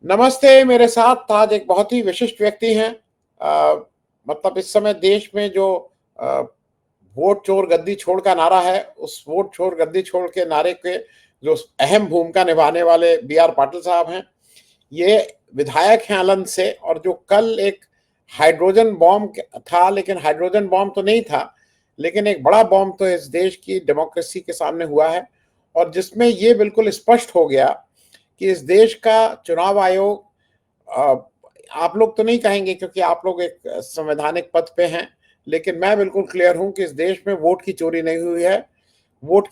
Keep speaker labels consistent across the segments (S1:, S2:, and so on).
S1: नमस्ते। मेरे साथ आज एक बहुत ही विशिष्ट व्यक्ति हैं। अ, मतलब इस समय देश में जो अ, वोट चोर गद्दी छोड़ का नारा है, उस वोट चोर गद्दी छोड़ के नारे के जो अहम भूमिका निभाने वाले बी आर पाटिल साहब हैं। ये विधायक हैं आलंद से, और जो कल एक हाइड्रोजन बॉम्ब था, लेकिन हाइड्रोजन बॉम्ब तो नहीं था, लेकिन एक बड़ा बॉम्ब तो इस देश की डेमोक्रेसी के सामने हुआ है, और जिसमें ये बिल्कुल स्पष्ट हो गया कि इस देश का चुनाव आयोग, अ, आप लोग तो नहीं कहेंगे क्योंकि आप लोग एक संवैधानिक पद पे हैं, लेकिन मैं बिल्कुल क्लियर हूं कि इस देश में वोट की चोरी नहीं हुई है। वोट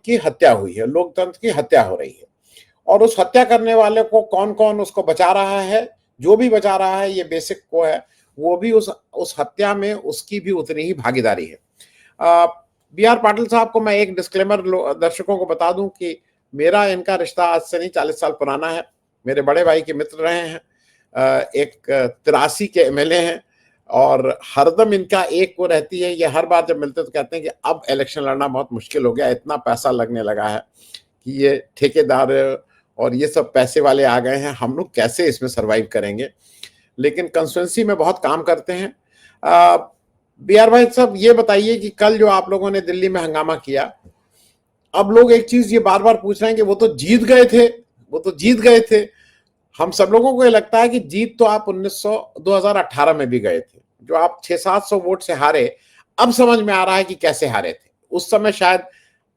S1: की हत्या हुई है, लोकतंत्र की हत्या हो रही है। और उस हत्या करने वाले को कौन कौन उसको बचा रहा है, जो भी बचा रहा है, ये बेसिक को है, वो भी उस हत्या में उसकी भी उतनी ही भागीदारी है। बी आर पाटिल साहब को मैं एक डिस्क्लेमर दर्शकों को बता दूं कि मेरा इनका रिश्ता आज से नहीं, 40 साल पुराना है। मेरे बड़े भाई के मित्र रहे हैं। एक 83 के एमएलए हैं, और हरदम इनका एक वो रहती है, ये हर बार जब मिलते तो कहते हैं कि अब इलेक्शन लड़ना बहुत मुश्किल हो गया, इतना पैसा लगने लगा है कि ये ठेकेदार और ये सब पैसे वाले आ गए हैं, हम लोग कैसे इसमें सरवाइव करेंगे। लेकिन कंस्टिट्यूंसी में बहुत काम करते हैं। बी आर भाई साहब, ये बताइए कि कल जो आप लोगों ने दिल्ली में हंगामा किया, अब लोग एक चीज ये बार बार पूछ रहे हैं कि वो तो जीत गए थे, वो तो जीत गए थे। हम सब लोगों को ये लगता है कि जीत तो आप 2018 में भी गए थे, जो आप 600-700 वोट से हारे। अब समझ में आ रहा है कि कैसे हारे थे। उस समय शायद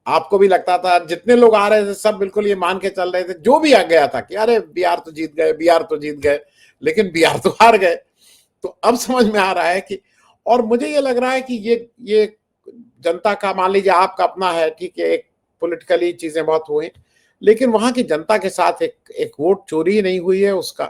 S1: आपको भी लगता था, जितने लोग आ रहे थे सब बिल्कुल ये मान के चल रहे थे, जो भी आ गया था कि अरे बिहार तो जीत गए, बिहार तो जीत गए, लेकिन बिहार तो हार गए। तो अब समझ में आ रहा है कि, और मुझे ये लग रहा है कि ये जनता का, मान लीजिए आपका अपना है, ठीक है, एक पॉलिटिकली चीजें बहुत हुई, लेकिन वहां की जनता के साथ एक वोट चोरी नहीं हुई है उसका।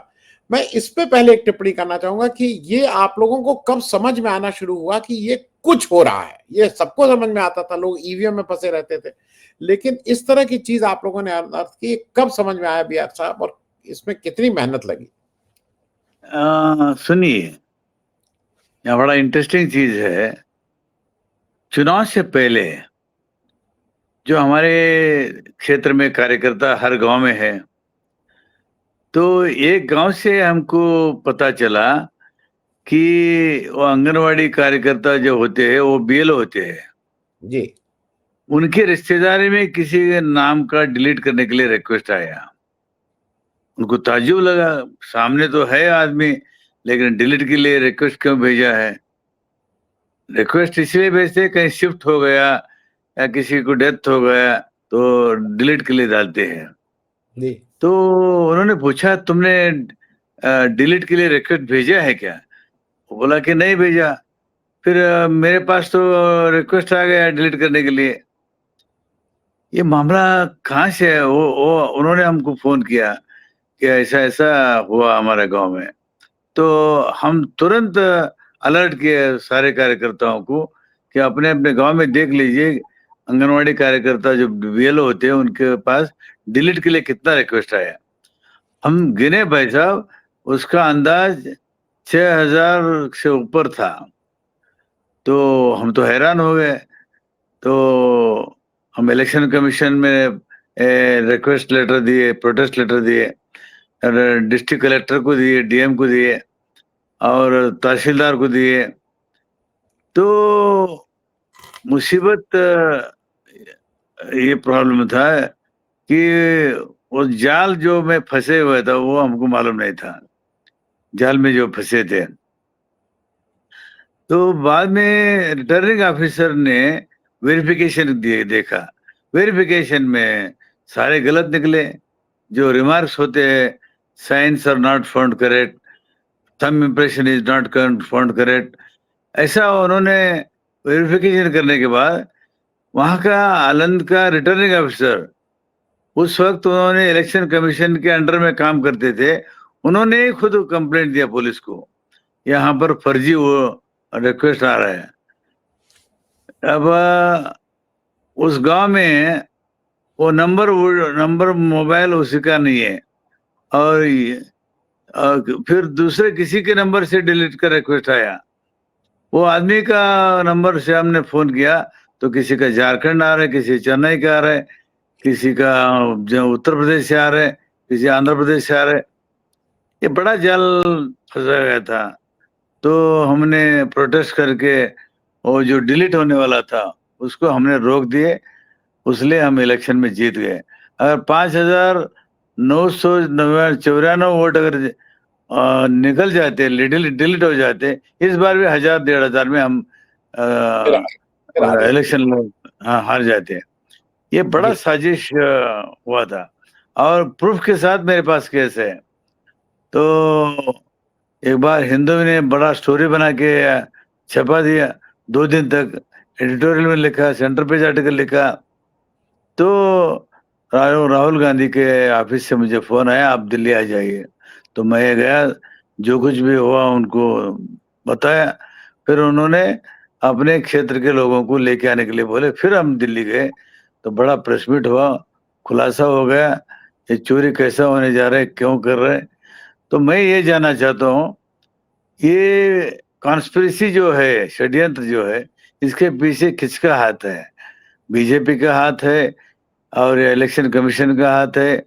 S1: मैं इस पे पहले एक टिप्पणी करना चाहूंगा कि ये आप लोगों को कब समझ में आना शुरू हुआ कि ये कुछ हो रहा है। ये सबको समझ में आता था, लोग ईवीएम में फंसे रहते थे, लेकिन इस तरह की चीज आप लोगों ने अनर्थ की, कब समझ में आया बी आर साहब, और इसमें कितनी मेहनत लगी?
S2: सुनिए, यहाँ बड़ा इंटरेस्टिंग चीज है। चुनाव से पहले जो हमारे क्षेत्र में कार्यकर्ता हर गांव में है, तो एक गांव से हमको पता चला कि वो आंगनवाड़ी कार्यकर्ता जो होते हैं वो बीएलओ होते हैं।
S1: जी।
S2: उनके रिश्तेदारी में किसी के नाम का डिलीट करने के लिए रिक्वेस्ट आया। उनको ताज्जुब लगा, सामने तो है आदमी, लेकिन डिलीट के लिए रिक्वेस्ट क्यों भेजा है। रिक्वेस्ट इसलिए भेजते कहीं शिफ्ट हो गया या किसी को डेथ हो गया तो डिलीट के लिए डालते हैं।
S1: जी।
S2: तो उन्होंने पूछा, तुमने डिलीट के लिए रिक्वेस्ट भेजा है क्या? वो बोला कि नहीं भेजा। फिर मेरे पास तो रिक्वेस्ट आ गया डिलीट करने के लिए। ये मामला कहाँ से है? वो उन्होंने हमको फोन किया कि ऐसा ऐसा हुआ हमारे गांव में। तो हम तुरंत अलर्ट किए सारे कार्यकर्ताओं को कि अपने अपने गांव में देख लीजिए, आंगनवाड़ी कार्यकर्ता जो बीएलओ होते हैं उनके पास डिलीट के लिए कितना रिक्वेस्ट आया। हम गिने भाई साहब, उसका अंदाज 6000 से ऊपर था। तो हम तो हैरान हो गए। तो हम इलेक्शन कमीशन में रिक्वेस्ट लेटर दिए, प्रोटेस्ट लेटर दिए, डिस्ट्रिक्ट कलेक्टर को दिए, डीएम को दिए और तहसीलदार को दिए। तो मुसीबत ये प्रॉब्लम था कि वो जाल जो में फंसे हुए था वो हमको मालूम नहीं था, जाल में जो फंसे थे। तो बाद में रिटर्निंग ऑफिसर ने वेरिफिकेशन दिए, देखा वेरिफिकेशन में सारे गलत निकले। जो रिमार्क्स होते हैं, signs are not found correct, thumb impression is not found correct, ऐसा उन्होंने वेरिफिकेशन करने के बाद वहां का आनंद का रिटर्निंग ऑफिसर, उस वक्त उन्होंने इलेक्शन कमीशन के अंडर में काम करते थे, उन्होंने ही खुद कंप्लेंट दिया पुलिस को, यहाँ पर फर्जी वो रिक्वेस्ट आ रहा है। अब उस गांव में वो नंबर मोबाइल उसी का नहीं है, और फिर दूसरे किसी के नंबर से डिलीट का रिक्वेस्ट आया। वो आदमी का नंबर से हमने फोन किया तो किसी का झारखंड आ रहा है, किसी चेन्नई का आ रहा है, किसी का जो उत्तर प्रदेश से आ रहा है, किसी आंध्र प्रदेश से आ रहा है। ये बड़ा जाल फंसा गया था। तो हमने प्रोटेस्ट करके वो जो डिलीट होने वाला था उसको हमने रोक दिए, इसलिए हम इलेक्शन में जीत गए। अगर 5,994 वोट अगर निकल जाते, डिलीट हो जाते, इस बार भी 1,000 1,500 में हम
S1: फिर फिर हार जाते।
S2: इलेक्शन हार जाते। ये बड़ा
S1: जी,
S2: साजिश हुआ था और प्रूफ के साथ मेरे पास केस है। तो एक बार हिंदू ने बड़ा स्टोरी बना के छपा दिया, 2 दिन तक एडिटोरियल में लिखा, सेंटर पेज आर्टिकल लिखा। तो राहुल गांधी के ऑफिस से मुझे फोन आया, आप दिल्ली आ जाइए। तो मैं गया, जो कुछ भी हुआ उनको बताया। फिर उन्होंने अपने क्षेत्र के लोगों को लेके आने के लिए बोले, फिर हम दिल्ली गए। तो बड़ा प्रेस मीट हुआ, खुलासा हो गया ये चोरी कैसा होने जा रहा है, क्यों कर रहे हैं। तो मैं ये जानना चाहता हूँ, ये कॉन्स्पिरेसी जो है, षड्यंत्र जो है, इसके पीछे किसका हाथ है? बीजेपी का हाथ है और इलेक्शन कमीशन का हाथ है,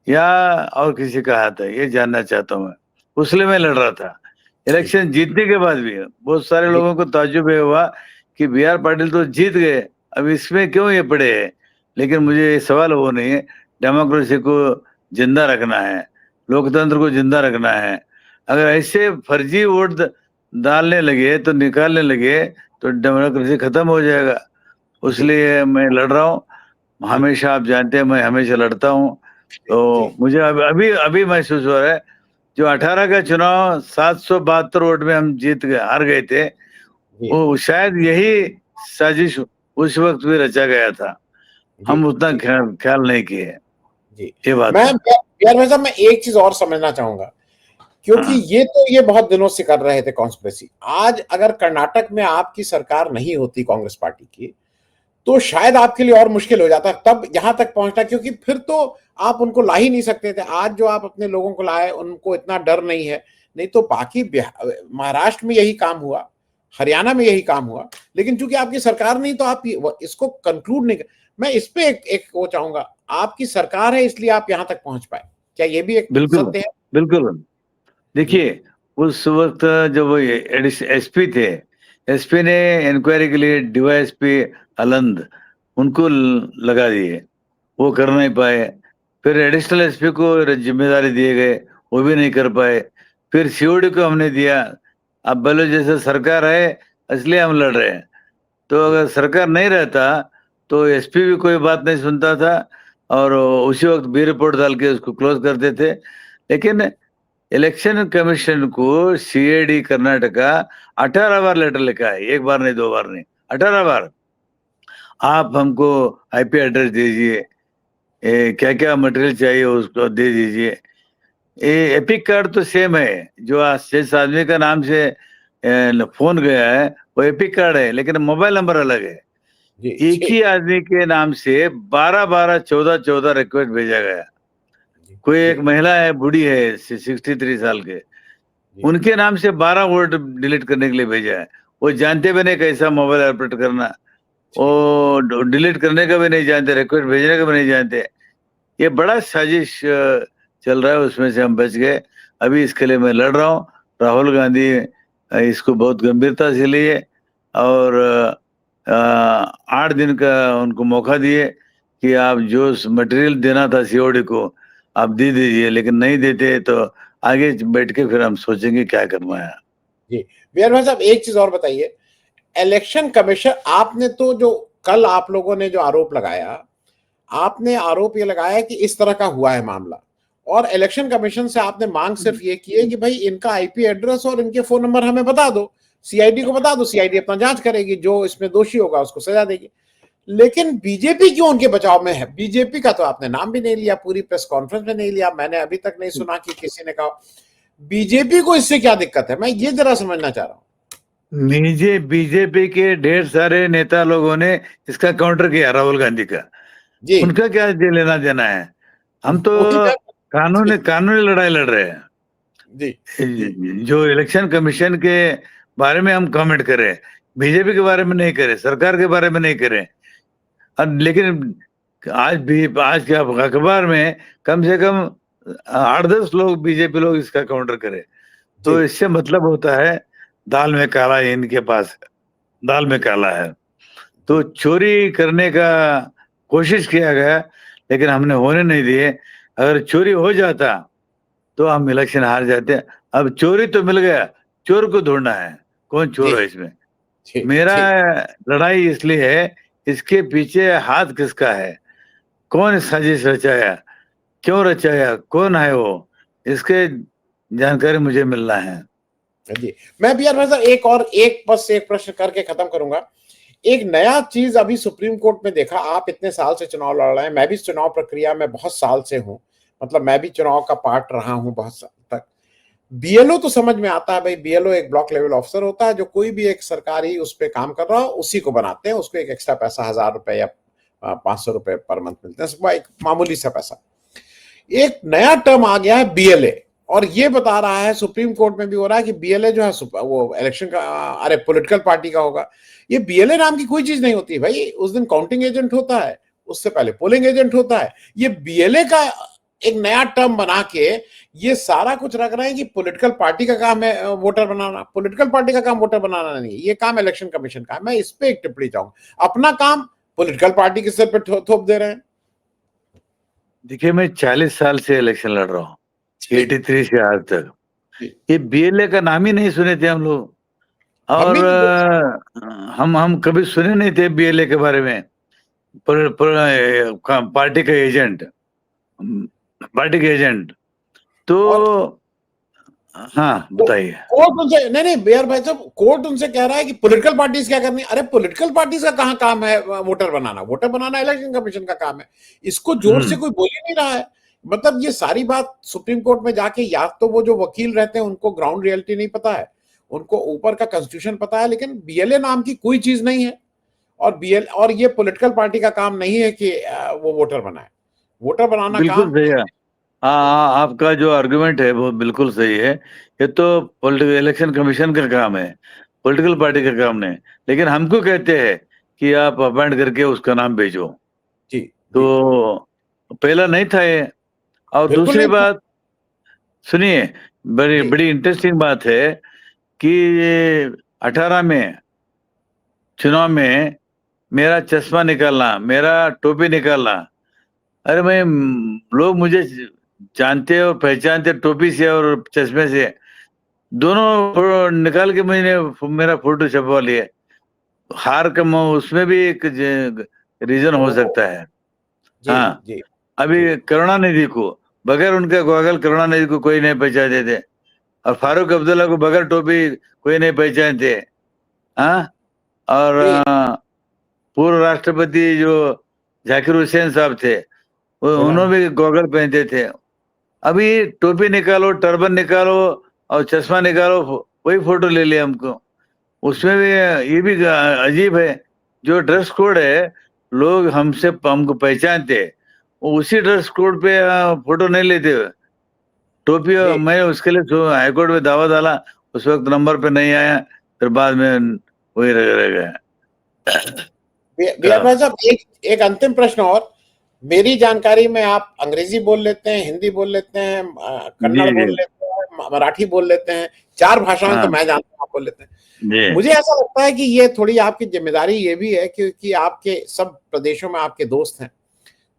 S2: या और किसी का हाथ है? ये जानना चाहता हूँ मैं। उसलिए मैं लड़ रहा था।
S1: जी,
S2: इलेक्शन जीतने के बाद भी बहुत सारे
S1: जी,
S2: लोगों को ताज्जुब ये हुआ कि बी आर पाटिल तो जीत गए, अब इसमें क्यों ये पड़े हैं? लेकिन मुझे ये सवाल वो नहीं है। डेमोक्रेसी को जिंदा रखना है, लोकतंत्र को जिंदा रखना है। अगर ऐसे फर्जी वोट डालने लगे तो निकालने लगे तो डेमोक्रेसी खत्म हो जाएगा।
S1: जी,
S2: इसलिए मैं लड़ रहा हूँ।
S1: जी,
S2: हमेशा आप जानते हैं मैं हमेशा लड़ता हूँ।
S1: जी, जी,
S2: तो मुझे अभी अभी महसूस हो रहा है, जो 18 का चुनाव 772 वोट में हम जीत गए, हार गए थे,
S1: जी,
S2: वो शायद यही साजिश उस वक्त भी रचा गया था।
S1: जी,
S2: हम उतना
S1: जी,
S2: ख्याल ख्याल नहीं किए।
S1: जी।
S2: ये बात
S1: मैं
S2: है।
S1: यार भाई साहब, मैं एक चीज और समझना चाहूंगा, क्योंकि
S2: हाँ,
S1: ये बहुत दिनों से कर रहे थे कॉन्स्पिरेसी। आज अगर कर्नाटक में आपकी सरकार नहीं होती कांग्रेस पार्टी की, तो शायद आपके लिए और मुश्किल हो जाता तब यहां तक पहुंचना, क्योंकि फिर तो आप उनको ला ही नहीं सकते थे। आज जो आप अपने लोगों को लाए, उनको इतना डर नहीं है। नहीं तो बाकी महाराष्ट्र में यही काम हुआ, हरियाणा में यही काम हुआ, लेकिन चूंकि आपकी सरकार नहीं, तो आप इसको कंक्लूड नहीं कर। मैं इस पे एक वो चाहूंगा, आपकी सरकार है इसलिए आप यहां तक पहुंच पाए। क्या ये भी एक
S2: बिल्कुल,
S1: सत्य है?
S2: बिल्कुल।
S1: जी,
S2: देखिए, उस वक्त जब वो एसपी थे, एसपी ने इंक्वायरी के लिए डीवाईएसपी आनंद उनको लगा दिए, वो कर नहीं पाए। फिर एडिशनल एसपी को जिम्मेदारी दिए गए, वो भी नहीं कर पाए। फिर सीओडी को हमने दिया। अब बोलो जैसे सरकार है इसलिए हम लड़ रहे हैं। तो
S1: जी,
S2: अगर सरकार नहीं रहता तो एसपी भी कोई बात नहीं सुनता था और उसी वक्त बी रिपोर्ट डाल के उसको क्लोज करते थे। लेकिन इलेक्शन कमीशन को सीएडी कर्नाटका 18 बार लेटर लिखा है, एक बार नहीं, 2 बार नहीं, 18 बार। आप हमको आईपी एड्रेस दीजिए, क्या क्या मटेरियल चाहिए उसको दे दीजिए। ये एपिक कार्ड तो सेम है, जो आज जिस आदमी का नाम से फोन गया है वो एपिक कार्ड है, लेकिन मोबाइल नंबर अलग है।
S1: जी,
S2: एक
S1: जी,
S2: ही आदमी के नाम से 12 12 14 14 रिक्वेस्ट भेजा गया। कोई
S1: जी,
S2: एक महिला है, बूढ़ी है, 63 साल के,
S1: जी,
S2: उनके नाम से 12 वोट डिलीट करने के लिए भेजा है। वो जानते भी नहीं कैसा मोबाइल ऑपरेट करना,
S1: जी,
S2: वो डिलीट करने का भी नहीं जानते, रिक्वेस्ट भेजने का भी नहीं जानते। ये बड़ा साजिश चल रहा है, उसमें से हम बच गए। अभी इसके लिए मैं लड़ रहा हूँ। राहुल गांधी इसको बहुत गंभीरता से लिए और 8 दिन का उनको मौका दिए कि आप जो मटेरियल देना था सीओडी को आप दे दीजिए, लेकिन नहीं देते तो आगे बैठ के फिर हम सोचेंगे क्या करना है।
S1: जी। बिहार भाई साहब, एक चीज और बताइए। इलेक्शन कमीशन, आपने तो जो कल आप लोगों ने जो आरोप लगाया, आपने आरोप ये लगाया कि इस तरह का हुआ है मामला, और इलेक्शन कमीशन से आपने मांग सिर्फ ये की है कि भाई इनका आईपी एड्रेस और इनके फोन नंबर हमें बता दो, सीआईडी को बता दो, सीआईडी अपना जांच करेगी, जो इसमें दोषी होगा उसको सजा देगी। लेकिन बीजेपी क्यों उनके बचाव में है? बीजेपी का तो आपने नाम भी नहीं लिया, पूरी प्रेस कॉन्फ्रेंस में नहीं लिया, मैंने अभी तक नहीं सुना कि किसी ने कहा। बीजेपी को इससे क्या दिक्कत है? मैं ये जरा समझना चाह रहा हूँ।
S2: बीजेपी के ढेर सारे नेता लोगों ने इसका काउंटर किया, राहुल गांधी का।
S1: जी,
S2: उनका क्या लेना देना है? हम तो
S1: वही मैं। जी,
S2: कानूनी लड़ाई लड़ रहे हैं।
S1: जी, जी,
S2: जो इलेक्शन कमीशन के बारे में हम कमेंट करें, बीजेपी के बारे में नहीं करें, सरकार के बारे में नहीं करें। लेकिन आज भी, आज के अखबार में कम से कम 8-10 लोग बीजेपी लोग इसका काउंटर करे, तो
S1: जी,
S2: इससे मतलब होता है दाल में काला है, इनके पास है, दाल में
S1: जी,
S2: काला है। तो
S1: जी,
S2: चोरी करने का कोशिश किया गया, लेकिन हमने होने नहीं दिए। अगर चोरी हो जाता तो हम इलेक्शन हार जाते। अब चोरी तो मिल गया, चोर को ढूंढना है, कौन
S1: जी,
S2: चोर है इसमें।
S1: जी,
S2: मेरा
S1: जी,
S2: लड़ाई इसलिए है, इसके पीछे हाथ किसका है, कौन साजिश रचाया, क्यों रचाया, कौन है वो, इसके जानकारी मुझे मिलना है।
S1: जी। मैं भी यार भाई साहब एक बस एक प्रश्न करके खत्म करूंगा। एक नया चीज अभी सुप्रीम कोर्ट में देखा, आप इतने साल से चुनाव लड़ रहे हैं, मैं भी इस चुनाव प्रक्रिया में बहुत साल से हूं, मतलब मैं भी चुनाव का पार्ट रहा हूं बहुत साल तक। बीएलओ तो समझ में आता है भाई, बीएलओ एक ब्लॉक लेवल ऑफिसर होता है, जो कोई भी एक सरकारी उस पर काम कर रहा हो उसी को बनाते हैं, उसको एक एक्स्ट्रा पैसा 1,000 रुपए या 500 रुपए पर मंथ मिलते हैं, सुबह एक मामूली सा पैसा। एक नया टर्म आ गया है बीएलए, और ये बता रहा है सुप्रीम कोर्ट में भी हो रहा है कि बीएलए जो है वो इलेक्शन का, अरे पॉलिटिकल पार्टी का होगा। ये बीएलए नाम की कोई चीज नहीं होती भाई, उस दिन काउंटिंग एजेंट होता है, उससे पहले पोलिंग एजेंट होता है। ये बीएलए का एक नया टर्म बना के ये सारा कुछ रख रहे हैं कि पॉलिटिकल पार्टी का काम है वोटर बनाना। पॉलिटिकल पार्टी का काम वोटर बनाना नहीं है, ये काम इलेक्शन कमीशन का है। मैं इस पे एक टिप्पणी चाहूंगा, अपना काम पॉलिटिकल पार्टी के सिर पे थोप दे रहे हैं।
S2: देखिए, मैं 40 साल से इलेक्शन लड़ रहा हूँ,
S1: जी,
S2: 83 से आज तक।
S1: जी।
S2: ये बीएलए का नाम ही नहीं सुने थे हम लोग,
S1: हम
S2: और
S1: भी नहीं बोल।
S2: हम कभी सुने नहीं थे बीएलए के बारे में। पार्टी का एजेंट, पार्टी के एजेंट। तो
S1: और
S2: हाँ,
S1: को-
S2: बताइए।
S1: कोर्ट उनसे, नहीं नहीं बिहार भाई साहब, कोर्ट उनसे कह रहा है कि पॉलिटिकल पार्टीज क्या करनी है। अरे पॉलिटिकल पार्टीज का कहाँ काम है वोटर बनाना? वोटर बनाना इलेक्शन कमीशन का काम है। इसको जोर से
S2: हम्म
S1: कोई बोल ही नहीं रहा है। मतलब ये सारी बात सुप्रीम कोर्ट में जाके, या तो वो जो वकील रहते हैं उनको ग्राउंड रियलिटी नहीं पता है, उनको ऊपर का कॉन्स्टिट्यूशन पता है, लेकिन बीएलए नाम की कोई चीज नहीं है। और ये पॉलिटिकल पार्टी का काम नहीं है कि वो वोटर बनाए। वोटर बनाना
S2: बिल्कुल
S1: काम।
S2: सही है। हाँ हाँ, आपका जो आर्गुमेंट है वो बिल्कुल सही है। ये तो पॉलिटिकल इलेक्शन कमीशन का काम है, पॉलिटिकल पार्टी का काम नहीं। लेकिन हमको कहते हैं कि आप अपॉइंट करके उसका नाम भेजो।
S1: जी, जी,
S2: तो पहला नहीं था ये। और
S1: बिल्कुल
S2: दूसरी
S1: नहीं था।
S2: बात सुनिए, बड़ी
S1: जी,
S2: बड़ी इंटरेस्टिंग बात है कि ये 18 में चुनाव में मेरा चश्मा निकालना, मेरा टोपी निकालना, अरे मैं लोग मुझे जानते और पहचानते टोपी से और चश्मे से, दोनों निकाल के मैंने मेरा फोटो छपवा लिए। हार का उसमें भी एक रीजन हो
S1: ओहो,
S2: सकता है।
S1: जी,
S2: हाँ,
S1: जी, जी,
S2: अभी करुणानिधि को बगैर उनका गॉगल करुणानिधि को कोई नहीं पहचानते थे, और फारूक अब्दुल्ला को बगैर टोपी कोई नहीं पहचानते। हाँ, और
S1: जी,
S2: पूर्व राष्ट्रपति जो जाकिर हुसैन साहब थे, वो
S1: प्रणाम।
S2: उन्होंने भी गॉगल पहनते थे। अभी टोपी निकालो, टर्बन निकालो और चश्मा निकालो, वही फोटो ले लिया हमको। उसमें भी ये भी अजीब है, जो ड्रेस कोड है, लोग हमको पहचानते, वो उसी ड्रेस कोड पे फोटो नहीं लेते। टोपी
S1: जी,
S2: मैं उसके लिए हाईकोर्ट में दावा डाला, उस वक्त नंबर पे नहीं आया, फिर बाद में वही रह गया।
S1: बिहार भाई साहब, एक एक अंतिम प्रश्न और। मेरी जानकारी में आप अंग्रेजी बोल लेते हैं, हिंदी बोल लेते हैं,
S2: जी
S1: कन्नड़
S2: जी।
S1: बोल लेते हैं, मराठी बोल लेते हैं, 4 भाषाएं तो
S2: हाँ
S1: मैं जानता हूँ आप बोल लेते हैं।
S2: जी।
S1: मुझे ऐसा लगता है कि ये थोड़ी आपकी जिम्मेदारी ये भी है, क्योंकि आपके सब प्रदेशों में आपके दोस्त हैं,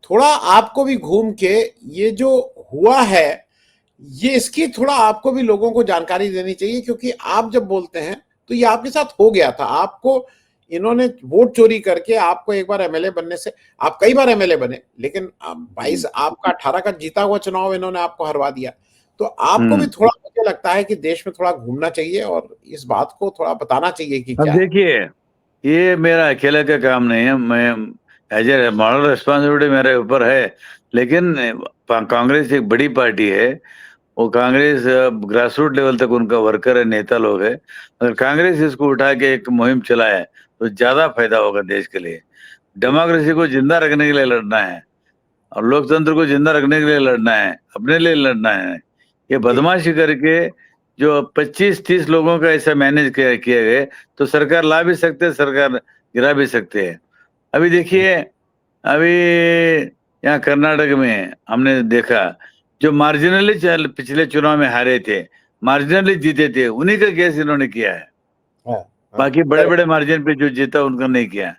S1: थोड़ा आपको भी घूम के ये जो हुआ है, ये इसकी थोड़ा आपको भी लोगों को जानकारी देनी चाहिए, क्योंकि आप जब बोलते हैं तो ये आपके साथ हो गया था। आपको इन्होंने वोट चोरी करके आपको एक बार एमएलए बनने से, आप कई बार एमएलए बने, लेकिन 22 आपका 18 का जीता हुआ चुनाव इन्होंने आपको हरवा दिया। तो आपको भी
S2: हम्म
S1: थोड़ा, मुझे लगता है कि देश में थोड़ा घूमना चाहिए और इस बात को थोड़ा बताना चाहिए कि
S2: अब
S1: क्या है।
S2: देखिए, ये मेरा अकेले का काम नहीं है। मैं एज ए मॉरल रिस्पॉन्सिबिलिटी मेरे ऊपर है, लेकिन कांग्रेस एक बड़ी पार्टी है। वो कांग्रेस ग्रास रूट लेवल तक उनका वर्कर है, नेता लोग है। अगर कांग्रेस इसको उठा के एक मुहिम चलाए तो ज्यादा फायदा होगा देश के लिए।
S1: जी,
S2: डेमोक्रेसी को जिंदा रखने के लिए लड़ना है, और लोकतंत्र को जिंदा रखने के लिए लड़ना है, अपने लिए लड़ना है। ये
S1: जी,
S2: बदमाशी करके जो 25-30 लोगों का ऐसा मैनेज किए गए, तो सरकार ला भी सकते हैं, सरकार गिरा भी सकते हैं। अभी
S1: जी,
S2: देखिए, अभी यहाँ कर्नाटक में हमने देखा जो मार्जिनली पिछले चुनाव में हारे थे, मार्जिनली जीते थे, उन्हीं का केस इन्होंने किया है। बाकी बड़े बड़े मार्जिन पे जो जीता उनका नहीं किया।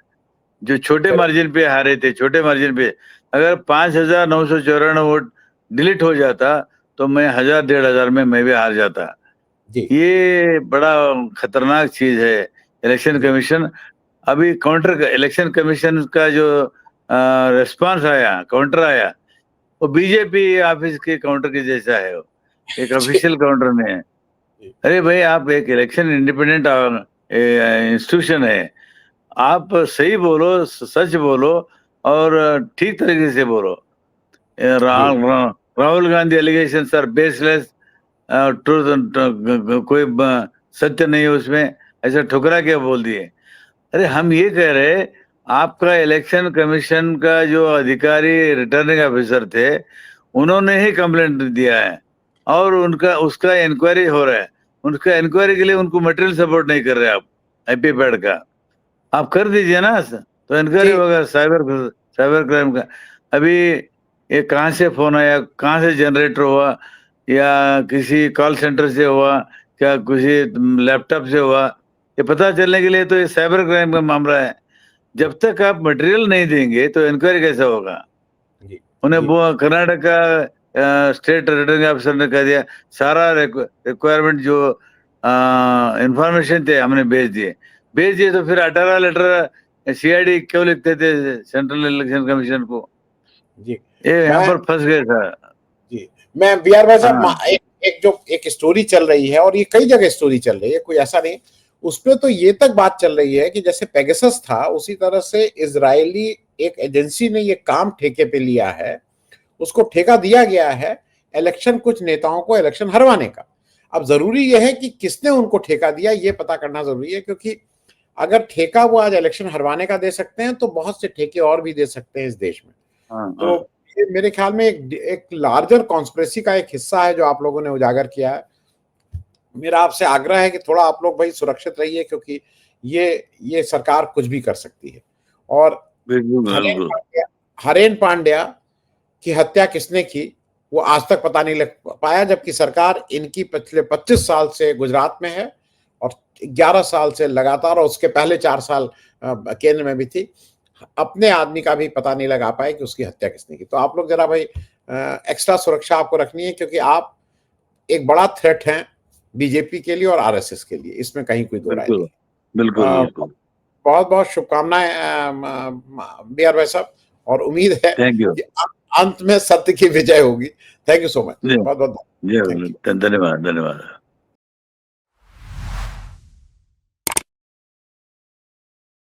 S2: जो छोटे मार्जिन पे हारे थे, छोटे मार्जिन पे अगर 5,994 वोट डिलीट हो जाता तो मैं 1,000-1,500 में मैं भी हार जाता। ये बड़ा खतरनाक चीज है। इलेक्शन कमीशन अभी इलेक्शन कमीशन का जो रिस्पांस आया, काउंटर आया, वो बीजेपी ऑफिस के काउंटर के जैसा है। वो एक ऑफिशियल काउंटर में है। अरे भाई, आप एक इलेक्शन इंडिपेंडेंट इंस्टीट्यूशन है, आप सही बोलो, सच बोलो और ठीक तरीके से बोलो। Rahul Gandhi allegations are baseless, truth कोई सत्य नहीं है उसमें, ऐसा ठुकरा के बोल दिए। अरे हम ये कह रहे, आपका इलेक्शन कमीशन का जो अधिकारी रिटर्निंग ऑफिसर थे, उन्होंने ही कंप्लेंट दिया है और उसका इंक्वायरी हो रहा है। उनका इंक्वायरी के लिए उनको मटेरियल सपोर्ट नहीं कर रहे आप, आईपी पैड का आप कर दीजिए ना, तो इंक्वायरी होगा साइबर क्राइम का। अभी ये कहाँ से फोन आया, कहाँ से जनरेटर हुआ, या किसी कॉल सेंटर से हुआ, क्या किसी लैपटॉप से हुआ, ये पता चलने के लिए तो ये साइबर क्राइम का मामला है। जब तक आप मटेरियल नहीं देंगे तो इंक्वायरी कैसे होगा? उन्हें कर्नाटक का स्टेट रिटर्निंग ऑफिसर ने कह दिया सारा रिक्वायरमेंट जो इंफॉर्मेशन थे हमने भेज दिए तो फिर 18 लेटर सीआईडी क्यों लिखते थे सेंट्रल इलेक्शन कमीशन को?
S1: जी
S2: ये यहाँ पर फंस गए सर।
S1: जी मैं बीआर भाई साहब, एक स्टोरी चल रही है और ये कई जगह स्टोरी चल रही है, कोई ऐसा नहीं, उसपे तो ये तक बात चल रही है कि जैसे पेगासस था उसी तरह से इजरायली एक एजेंसी ने ये काम ठेके पे लिया है, उसको ठेका दिया गया है इलेक्शन, कुछ नेताओं को इलेक्शन हरवाने का। अब जरूरी यह है कि किसने उनको ठेका दिया ये पता करना जरूरी है, क्योंकि अगर ठेका वो आज इलेक्शन हरवाने का दे सकते हैं तो बहुत से ठेके और भी दे सकते हैं इस देश में। तो ये मेरे ख्याल में एक लार्जर कॉन्स्पिरेसी का एक हिस्सा है जो आप लोगों ने उजागर किया है। मेरा आपसे आग्रह है कि थोड़ा आप लोग भाई सुरक्षित रहिए, क्योंकि ये सरकार कुछ भी कर सकती है। और हरेन पांड्या की हत्या किसने की वो आज तक पता नहीं लग पाया, जबकि सरकार इनकी पिछले 25 साल से गुजरात में है और 11 साल से लगातार, और उसके पहले 4 साल केंद्र में भी थी, अपने आदमी का भी पता नहीं लगा पाए कि उसकी हत्या किसने की। तो आप लोग जरा भाई एक्स्ट्रा सुरक्षा आपको रखनी है, क्योंकि आप एक बड़ा थ्रेट हैं बीजेपी के लिए और आरएसएस के लिए, इसमें कहीं कोई दो राय नहीं।
S2: बिल्कुल।
S1: बहुत बहुत शुभकामनाएं बीआर भाई साहब, और उम्मीद है कि अंत में सत्य की विजय होगी। थैंक यू सो मच, बहुत बहुत
S2: धन्यवाद।